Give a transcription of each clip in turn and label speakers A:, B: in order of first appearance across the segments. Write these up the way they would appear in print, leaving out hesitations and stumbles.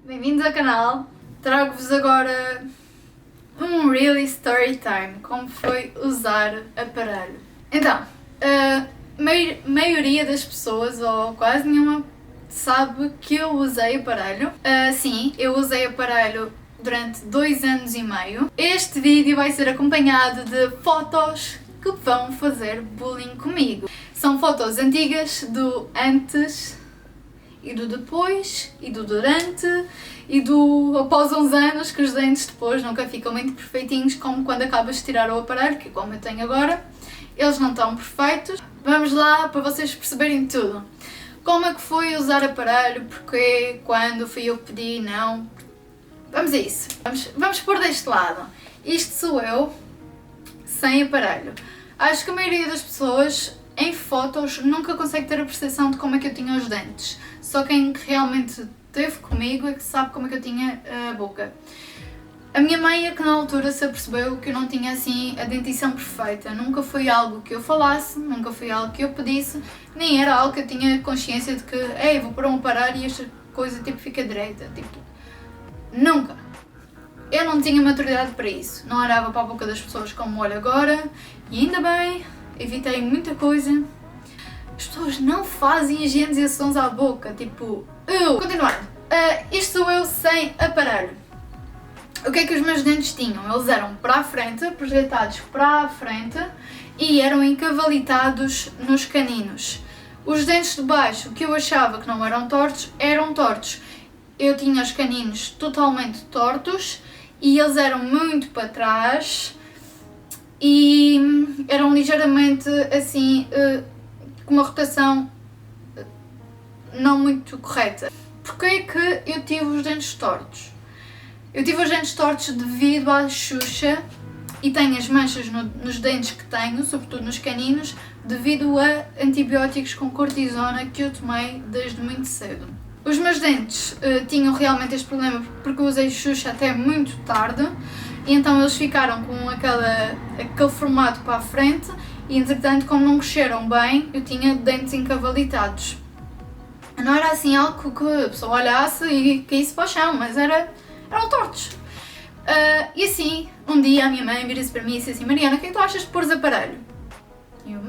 A: Bem-vindos ao canal. Trago-vos agora um really story time, como foi usar aparelho. Então, a maioria das pessoas, ou quase nenhuma, sabe que eu usei aparelho. Sim, eu usei aparelho durante 2 anos e meio. Este vídeo vai ser acompanhado de fotos que vão fazer bullying comigo. São fotos antigas do antes e do depois, e do durante, e do após uns anos, que os dentes depois nunca ficam muito perfeitinhos, como quando acabas de tirar o aparelho, que como eu tenho agora, eles não estão perfeitos. Vamos lá para vocês perceberem tudo. Como é que foi usar aparelho, porquê, quando, fui eu que pedi, não. Vamos a isso. Vamos pôr deste lado. Isto sou eu, sem aparelho. Acho que a maioria das pessoas, em fotos, nunca consegue ter a percepção de como é que eu tinha os dentes. Só quem realmente esteve comigo é que sabe como é que eu tinha a boca. A minha mãe é que na altura se apercebeu que eu não tinha assim a dentição perfeita. Nunca foi algo que eu falasse, nunca foi algo que eu pedisse, nem era algo que eu tinha consciência de que, ei, vou pôr um aparelho e esta coisa tipo fica direita. Tipo, nunca. Eu não tinha maturidade para isso. Não olhava para a boca das pessoas como olho agora e ainda bem, evitei muita coisa. As pessoas não fazem higienizações à boca, tipo, eu. Continuando, isto sou eu sem aparelho. O que é que os meus dentes tinham? Eles eram para a frente, projetados para a frente e eram encavalitados nos caninos. Os dentes de baixo, que eu achava que não eram tortos. Eu tinha os caninos totalmente tortos e eles eram muito para trás e eram ligeiramente assim, com uma rotação não muito correta. Porquê é que eu tive os dentes tortos? Eu tive os dentes tortos devido à Xuxa e tenho as manchas nos dentes que tenho, sobretudo nos caninos, devido a antibióticos com cortisona que eu tomei desde muito cedo. Os meus dentes tinham realmente este problema porque eu usei Xuxa até muito tarde e então eles ficaram com aquele formato para a frente e entretanto, como não cresceram bem, eu tinha dentes encavalitados. Não era assim algo que a pessoa olhasse e caísse para o chão, mas eram tortos. E assim, um dia a minha mãe vira-se para mim e disse assim: Mariana, o que é que tu achas de pôres aparelho? E eu,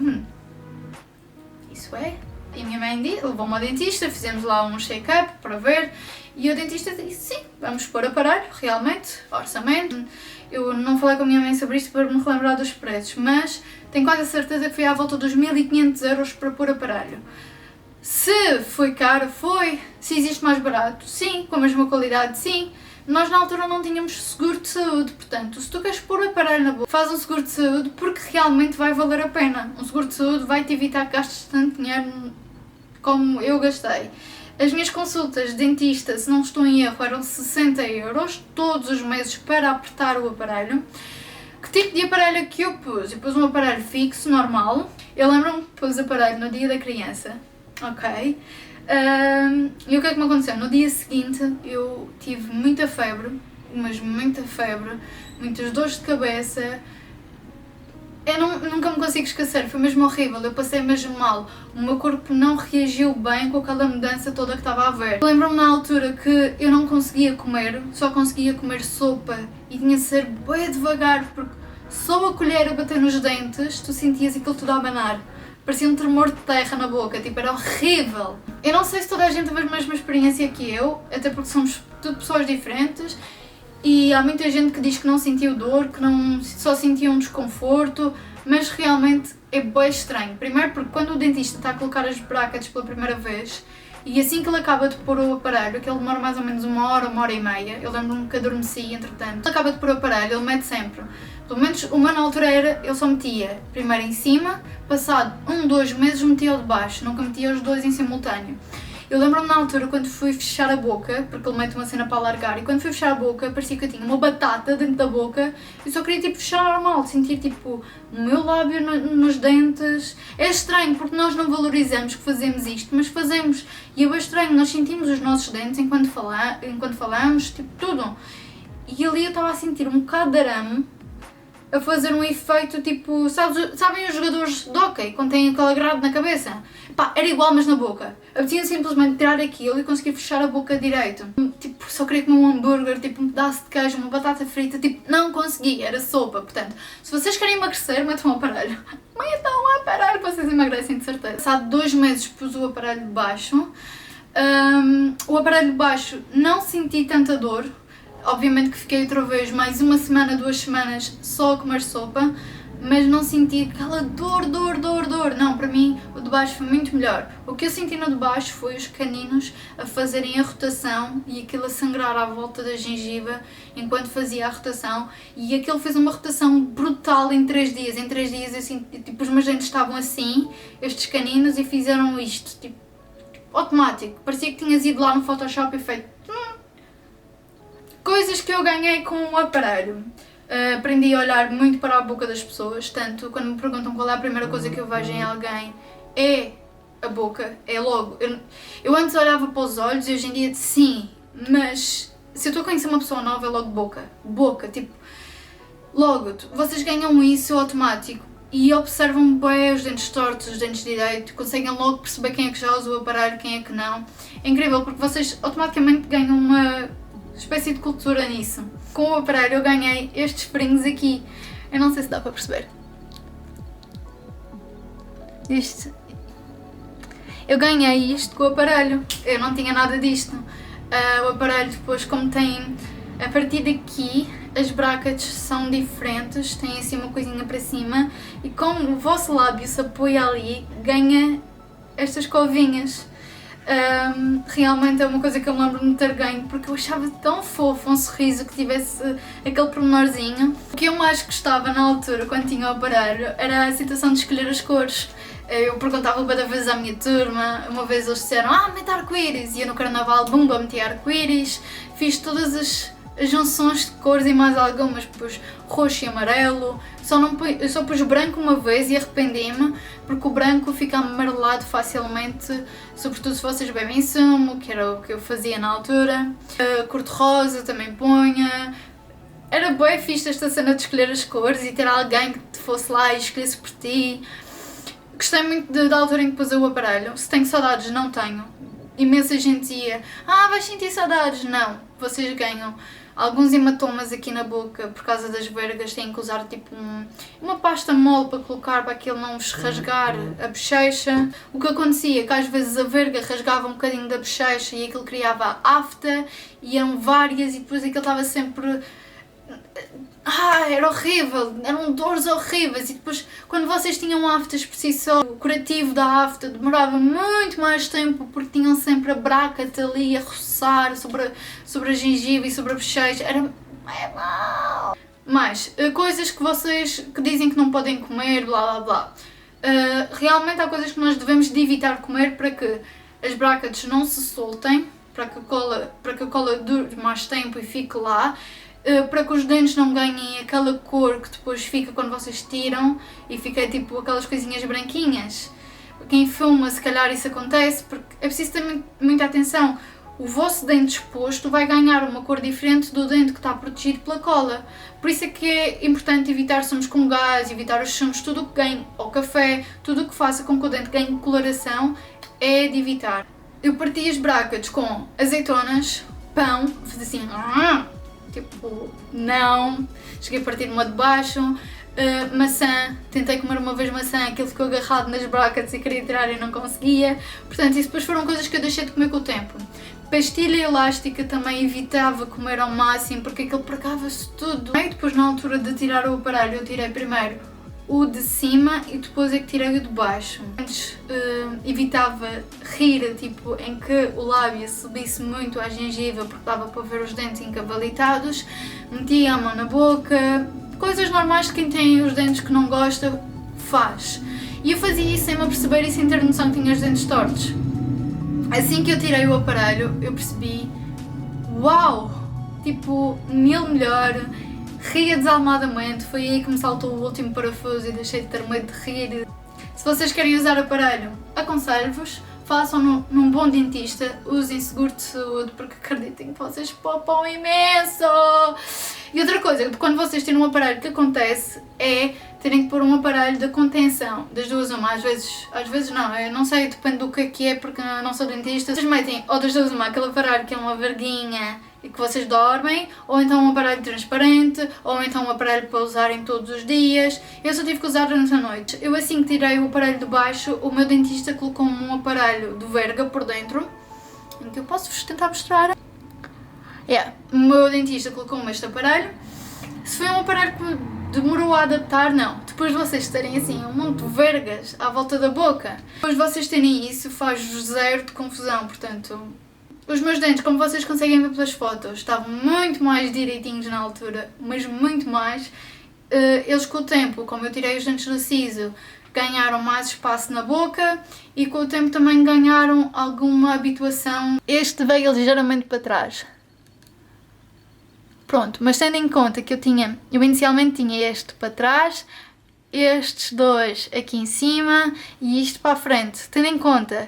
A: isso é? E a minha mãe levou-me ao dentista, fizemos lá um check-up para ver e o dentista disse: sim, vamos pôr aparelho, realmente, orçamento. Eu não falei com a minha mãe sobre isto para me relembrar dos preços, mas tenho quase a certeza que foi à volta dos 1500 euros para pôr aparelho. Se foi caro, foi. Se existe mais barato, sim. Com a mesma qualidade, sim. Nós na altura não tínhamos seguro de saúde, portanto, se tu queres pôr o aparelho na boca, faz um seguro de saúde porque realmente vai valer a pena. Um seguro de saúde vai-te evitar que gastes tanto dinheiro como eu gastei. As minhas consultas de dentista, se não estou em erro, eram 60 euros todos os meses para apertar o aparelho. Que tipo de aparelho é que eu pus? Eu pus um aparelho fixo, normal. Eu lembro-me que pus aparelho no dia da criança. Ok. E o que é que me aconteceu? No dia seguinte eu tive muita febre, mas muita febre, muitas dores de cabeça. Eu nunca me consigo esquecer, foi mesmo horrível, eu passei mesmo mal. O meu corpo não reagiu bem com aquela mudança toda que estava a haver. Lembro-me na altura que eu não conseguia comer, só conseguia comer sopa e tinha de ser bem devagar, porque só a colher a bater nos dentes tu sentias aquilo tudo a abanar. Parecia um tremor de terra na boca, tipo, era horrível. Eu não sei se toda a gente teve a mesma experiência que eu, até porque somos tudo pessoas diferentes e há muita gente que diz que não sentiu dor, que não, só sentiu um desconforto, mas realmente é bem estranho. Primeiro porque quando o dentista está a colocar as brackets pela primeira vez e assim que ele acaba de pôr o aparelho, que ele demora mais ou menos 1 hora e meia, eu lembro-me que adormeci entretanto, ele acaba de pôr o aparelho, ele mete sempre. Pelo menos o meu na altura era, ele só metia primeiro em cima, passado 2 meses metia-o de baixo, nunca metia os dois em simultâneo. Eu lembro-me na altura quando fui fechar a boca, porque ele mete uma cena para alargar, e quando fui fechar a boca parecia que eu tinha uma batata dentro da boca e só queria tipo fechar normal, sentir tipo o meu lábio nos dentes. É estranho porque nós não valorizamos que fazemos isto, mas fazemos e é bem estranho, nós sentimos os nossos dentes enquanto falamos, tipo tudo. E ali eu estava a sentir um bocado de arame a fazer um efeito tipo, sabem os jogadores de hóquei, quando têm aquela grade na cabeça? Pá, era igual mas na boca. Eu tinha simplesmente tirar aquilo e conseguir fechar a boca direito. Tipo, só queria comer um hambúrguer, tipo um pedaço de queijo, uma batata frita, tipo, não consegui, era sopa. Portanto, se vocês querem emagrecer, metam um aparelho. Metam um aparelho, vocês emagrecem de certeza. Há 2 meses pus o aparelho de baixo. O aparelho de baixo não senti tanta dor. Obviamente que fiquei outra vez mais 1 semana, 2 semanas só a comer sopa, mas não senti aquela dor. Não, para mim o de baixo foi muito melhor. O que eu senti no de baixo foi os caninos a fazerem a rotação e aquilo a sangrar à volta da gengiva enquanto fazia a rotação, e aquilo fez uma rotação brutal em 3 dias. Em 3 dias eu senti, tipo, os meus dentes estavam assim, estes caninos, e fizeram isto, tipo, automático. Parecia que tinhas ido lá no Photoshop e feito... Coisas que eu ganhei com o aparelho. Aprendi a olhar muito para a boca das pessoas, tanto quando me perguntam qual é a primeira coisa que eu vejo em alguém, é a boca, é logo. Eu antes olhava para os olhos e hoje em dia sim, mas se eu estou a conhecer uma pessoa nova é logo boca. Boca, tipo, logo, vocês ganham isso automático e observam bem os dentes tortos, os dentes direitos, conseguem logo perceber quem é que já usa o aparelho, quem é que não. É incrível porque vocês automaticamente ganham uma espécie de cultura nisso. Com o aparelho eu ganhei estes springs aqui. Eu não sei se dá para perceber. Eu ganhei isto com o aparelho. Eu não tinha nada disto. O aparelho depois, como tem a partir daqui, as brackets são diferentes. Tem assim uma coisinha para cima. E como o vosso lábio se apoia ali, ganha estas covinhas. Realmente é uma coisa que eu me lembro de ter ganho, porque eu achava tão fofo um sorriso que tivesse aquele pormenorzinho. O que eu mais gostava na altura, quando tinha o aparelho, era a situação de escolher as cores. Eu perguntava cada vez à minha turma, uma vez eles disseram, mete arco-íris, e eu no carnaval, bumba, meti arco-íris, fiz todas as junções de cores e mais algumas, pus roxo e amarelo, eu só pus branco uma vez e arrependi-me, porque o branco fica amarelado facilmente, sobretudo se vocês bebem sumo, que era o que eu fazia na altura. Cor-de-rosa também ponha. Era bem fixe esta cena de escolher as cores e ter alguém que te fosse lá e escolhesse por ti. Gostei muito da altura em que pus o aparelho. Se tenho saudades, não tenho. Imensa gente ia, vais sentir saudades. Não, vocês ganham alguns hematomas aqui na boca por causa das vergas, têm que usar tipo uma pasta mole para colocar, para aquilo não vos rasgar a bochecha. O que acontecia é que às vezes a verga rasgava um bocadinho da bochecha e aquilo criava afta, e eram várias, e depois aquilo estava sempre... era horrível, eram dores horríveis, e depois quando vocês tinham aftas por si só, o curativo da afta demorava muito mais tempo porque tinham sempre a bracket ali a roçar sobre a gengiva e sobre a bochecha, era mau. Mas, coisas que vocês que dizem que não podem comer, blá blá blá. Realmente há coisas que nós devemos de evitar comer para que as brackets não se soltem, para que a cola dure mais tempo e fique lá, para que os dentes não ganhem aquela cor que depois fica quando vocês tiram e fica tipo aquelas coisinhas branquinhas. Quem fuma, se calhar isso acontece, porque é preciso ter muita atenção. O vosso dente exposto vai ganhar uma cor diferente do dente que está protegido pela cola. Por isso é que é importante evitar sumos com gás, evitar os sumos, tudo o que ganhe, ou café, tudo o que faça com que o dente ganhe coloração é de evitar. Eu parti as brackets com azeitonas, pão, fiz assim... Tipo, não, cheguei a partir uma de baixo, maçã, tentei comer uma vez maçã, aquilo ficou agarrado nas brackets e queria tirar e não conseguia, portanto isso depois foram coisas que eu deixei de comer com o tempo. Pastilha elástica também evitava comer ao máximo porque aquilo pregava-se tudo. E depois na altura de tirar o aparelho eu tirei primeiro o de cima e depois é que tirei o de baixo. Antes evitava rir, tipo, em que o lábio subisse muito à gengiva porque dava para ver os dentes encavalitados, metia a mão na boca, coisas normais de quem tem os dentes que não gosta faz. E eu fazia isso sem me aperceber e sem ter noção que tinha os dentes tortos. Assim que eu tirei o aparelho eu percebi, uau, tipo, mil melhor. Ria desalmadamente, foi aí que me saltou o último parafuso e deixei de ter medo de rir. Se vocês querem usar aparelho, aconselho-vos, façam num bom dentista, usem seguro de saúde, porque acreditem que vocês poupam imenso! E outra coisa, quando vocês têm um aparelho que acontece, é terem que pôr um aparelho de contenção, das duas uma, às vezes não, eu não sei, depende do que é, porque eu não sou dentista. Vocês metem, ou das duas uma, aquele aparelho que é uma verguinha e que vocês dormem, ou então um aparelho transparente, ou então um aparelho para usarem todos os dias. Eu só tive que usar durante a noite. Eu assim que tirei o aparelho de baixo, o meu dentista colocou-me um aparelho de verga por dentro, em que eu posso-vos tentar mostrar. O meu dentista colocou-me este aparelho. Se foi um aparelho que demorou a adaptar, não. Depois de vocês terem assim um monte de vergas à volta da boca, depois de vocês terem isso, faz-vos zero de confusão. Portanto, os meus dentes, como vocês conseguem ver pelas fotos, estavam muito mais direitinhos na altura, mas muito mais. Eles com o tempo, como eu tirei os dentes do siso, ganharam mais espaço na boca e com o tempo também ganharam alguma habituação. Este veio ligeiramente para trás. Pronto, mas tendo em conta que eu inicialmente tinha este para trás, estes dois aqui em cima e isto para a frente. Tendo em conta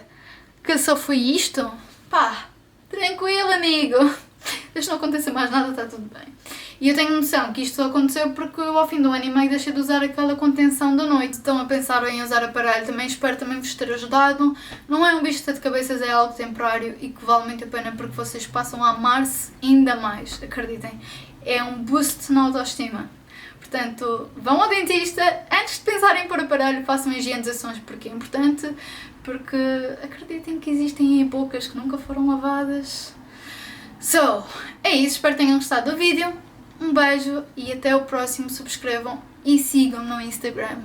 A: que só foi isto, pá, tranquilo amigo, deixa não acontecer mais nada, está tudo bem. E eu tenho noção que isto só aconteceu porque eu ao fim do ano e meio deixei de usar aquela contenção da noite. Estão a pensar em usar aparelho, também espero também vos ter ajudado. Não é um bicho de cabeças, é algo temporário e que vale muito a pena porque vocês passam a amar-se ainda mais, acreditem. É um boost na autoestima. Portanto, vão ao dentista, antes de pensarem em pôr aparelho, façam higienizações porque é importante, porque acreditem que existem bocas que nunca foram lavadas. É isso, espero que tenham gostado do vídeo. Um beijo e até o próximo. Subscrevam e sigam no Instagram.